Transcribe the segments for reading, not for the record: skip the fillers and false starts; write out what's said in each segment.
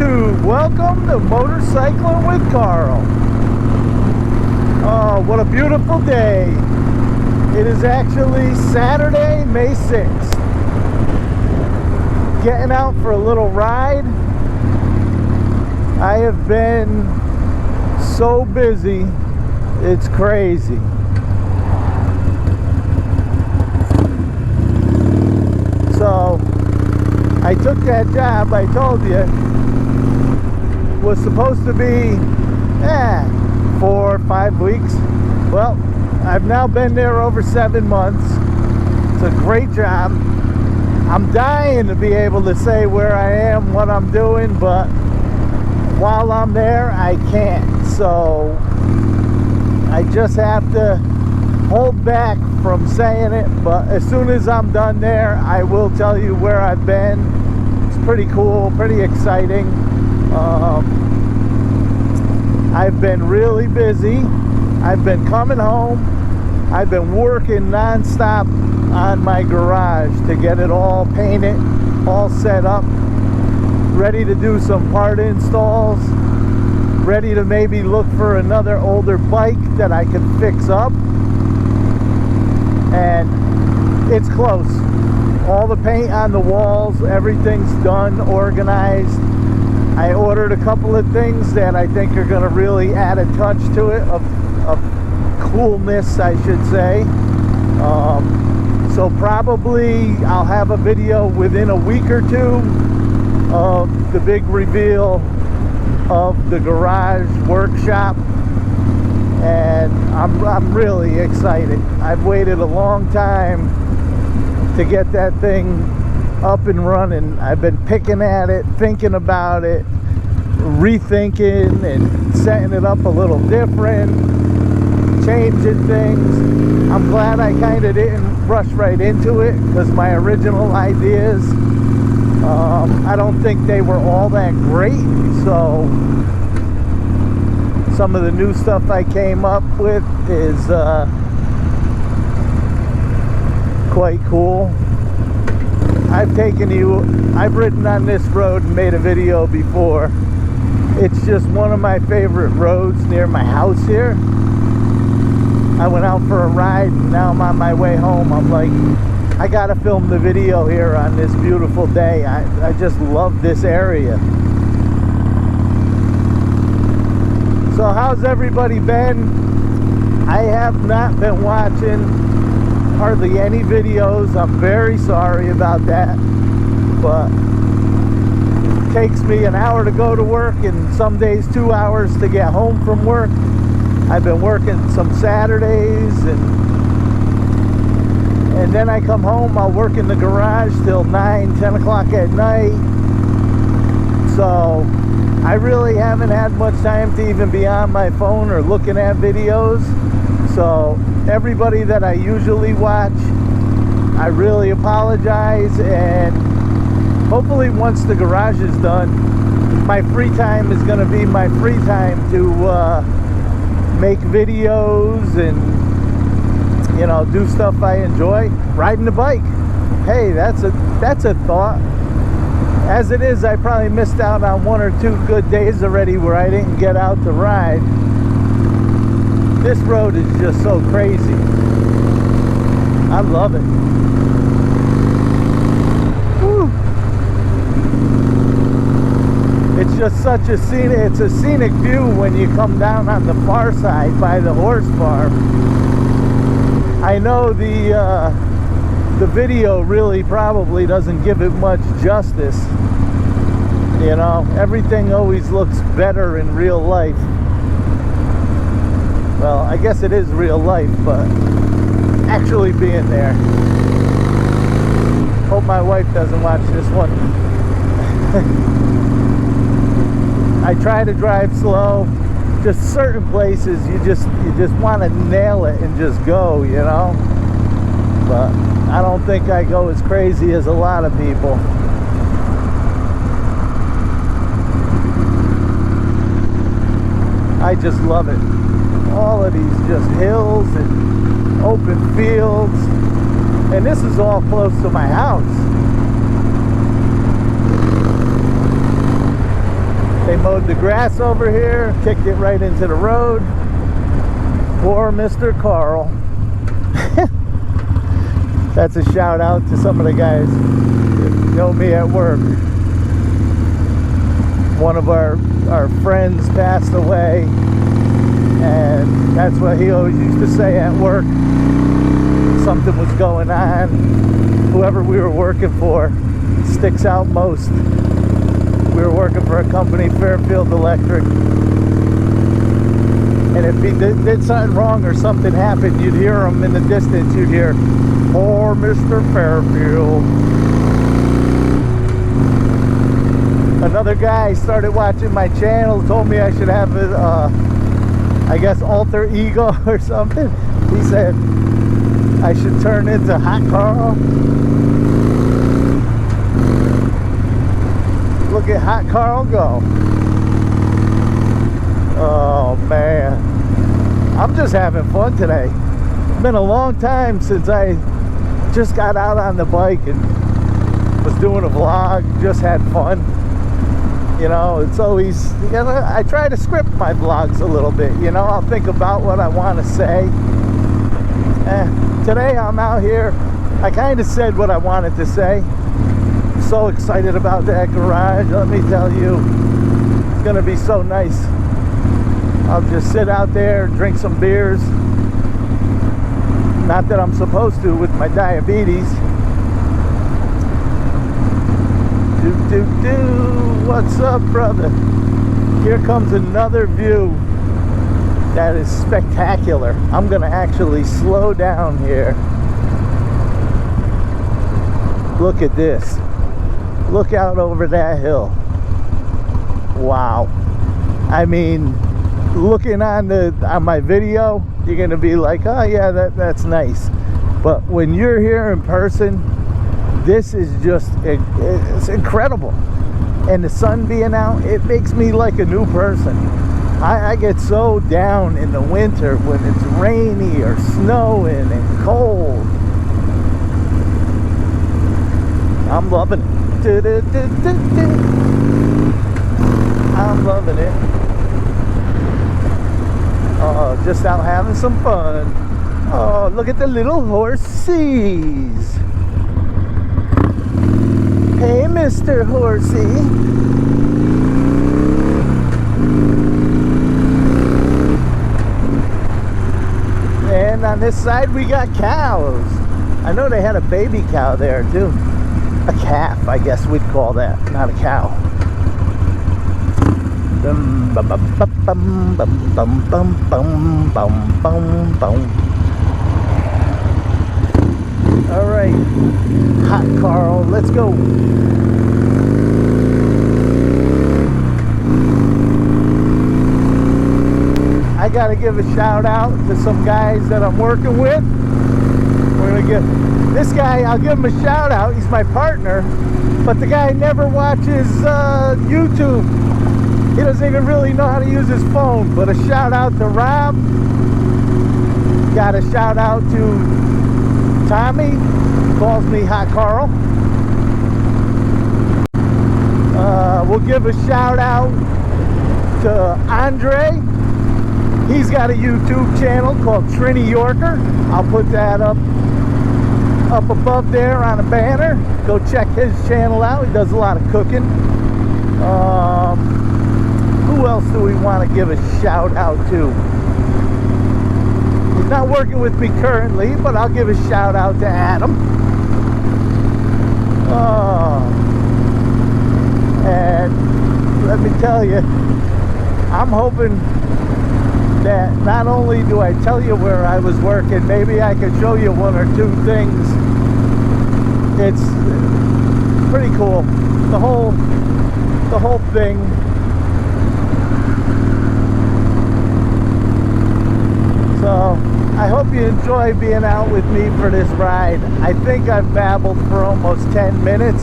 YouTube, welcome to Motorcycling with Carl. Oh, what a beautiful day. It is actually Saturday, May 6th. Getting out for a little ride. I have been so busy, it's crazy. So, I took that job, I told you, was supposed to be 4 or 5 weeks. Well, I've now been there over 7 months. It's a great job. I'm dying to be able to say where I am, what I'm doing, but while I'm there, I can't. So I just have to hold back from saying it, but as soon as I'm done there, I will tell you where I've been. It's pretty cool, pretty exciting. I've been really busy. I've been coming home. I've been working non-stop on my garage to get it all painted, all set up, ready to do some part installs, ready to maybe look for another older bike that I can fix up. And it's close. All the paint on the walls, everything's done, organized. I ordered a couple of things that I think are going to really add a touch to it of coolness, I should say. So probably I'll have a video within a week or two of the big reveal of the garage workshop, and I'm really excited. I've waited a long time to get that thing up and running. I've been picking at it, thinking about it, rethinking and setting it up a little different, changing things. I'm glad I kind of didn't rush right into it, because my original ideas, I don't think they were all that great. So some of the new stuff I came up with is quite cool. I've ridden on this road and made a video before. It's just one of my favorite roads near my house here. I went out for a ride and now I'm on my way home. I'm like, I gotta film the video here on this beautiful day. I just love this area. So how's everybody been? I have not been watching hardly any videos. I'm very sorry about that, but it takes me an hour to go to work and some days 2 hours to get home from work. I've been working some Saturdays, and then I come home. I'll work in the garage till 9, 10 o'clock at night. So I really haven't had much time to even be on my phone or looking at videos. So everybody that I usually watch, I really apologize, and hopefully once the garage is done, my free time is going to be my free time to make videos and, you know, do stuff I enjoy. Riding the bike, hey, that's a thought. As it is, I probably missed out on 1 or 2 good days already where I didn't get out to ride. This road is just so crazy. I love it. Woo. It's just such a scenic view when you come down on the far side by the horse farm. I know the video really probably doesn't give it much justice. You know, everything always looks better in real life. Well, I guess it is real life, but actually being there. Hope my wife doesn't watch this one. I try to drive slow. Just certain places you just want to nail it and just go, you know. But I don't think I go as crazy as a lot of people. I just love it. All of these just hills and open fields, and this is all close to my house. They mowed the grass over here, kicked it right into the road. Poor Mr. Carl. That's a shout out to some of the guys that know me at work. One of our friends passed away, and that's what he always used to say at work. Something was going on. Whoever we were working for sticks out most. We were working for a company, Fairfield Electric, and if he did something wrong or something happened, you'd hear him in the distance. You'd hear, "Poor Mr. Fairfield." Another guy started watching my channel, told me I should have it, I guess, alter ego or something. He said I should turn into Hot Carl. Look at Hot Carl go. Oh man, I'm just having fun today. It's been a long time since I just got out on the bike and was doing a vlog, just had fun. You know, it's always, you know, I try to script my vlogs a little bit, you know. I'll think about what I want to say. Today I'm out here, I kind of said what I wanted to say. I'm so excited about that garage, let me tell you. It's gonna be so nice. I'll just sit out there, drink some beers. Not that I'm supposed to with my diabetes. What's up, brother? Here comes another view that is spectacular. I'm gonna actually slow down here. Look at this. Look out over that hill. Wow. I mean, looking on my video, you're gonna be like, oh yeah, that's nice. But when you're here in person, this is just, it's incredible. And the sun being out, it makes me like a new person. I get so down in the winter when it's rainy or snowing and cold. I'm loving it. I'm loving it. Oh, just out having some fun. Oh, look at the little horsies. Hey, Mr. Horsey. And on this side we got cows. I know they had a baby cow there too. A calf, I guess we'd call that, not a cow. Bum bum bum bum bum bum bum bum bum bum bum. All right, Hot Carl, let's go. I gotta give a shout out to some guys that I'm working with. We're gonna give this guy, I'll give him a shout out. He's my partner, but the guy never watches YouTube. He doesn't even really know how to use his phone. But a shout out to Rob. Got a shout out to Tommy, calls me Hot Carl. We'll give a shout out to Andre. He's got a YouTube channel called Trini Yorker. I'll put that up above there on a banner. Go check his channel out. He does a lot of cooking. Who else do we want to give a shout out to? He's not working with me currently, but I'll give a shout out to Adam. And let me tell you, I'm hoping that not only do I tell you where I was working, maybe I could show you one or two things. It's pretty cool. The whole thing. So I hope you enjoy being out with me for this ride. I think I've babbled for almost 10 minutes,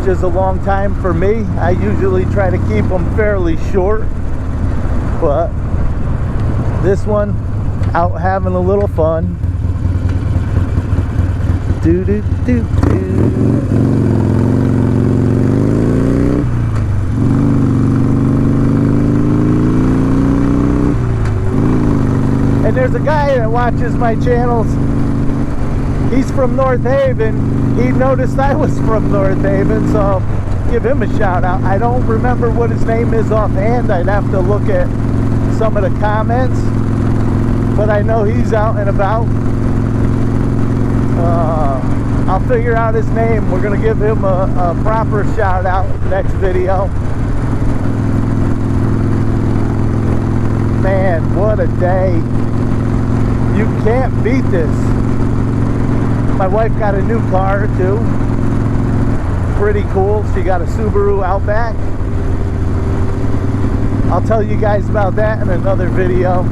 which is a long time for me. I usually try to keep them fairly short, but this one, out having a little fun. And there's a guy that watches my channels. He's from North Haven. He noticed I was from North Haven, so give him a shout out. I don't remember what his name is offhand. I'd have to look at some of the comments, but I know he's out and about. I'll figure out his name. We're gonna give him a proper shout out next video. Man, what a day. You can't beat this. My wife got a new car too. Pretty cool. She got a Subaru Outback. I'll tell you guys about that in another video.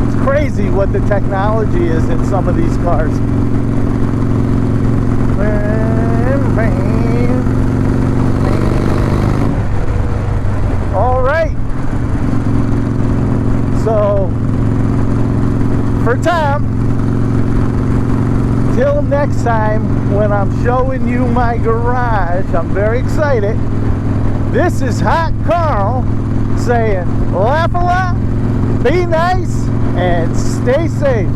It's crazy what the technology is in some of these cars. All right. So, for Tom, till next time when I'm showing you my garage, I'm very excited. This is Hot Carl saying, laugh a lot, be nice, and stay safe.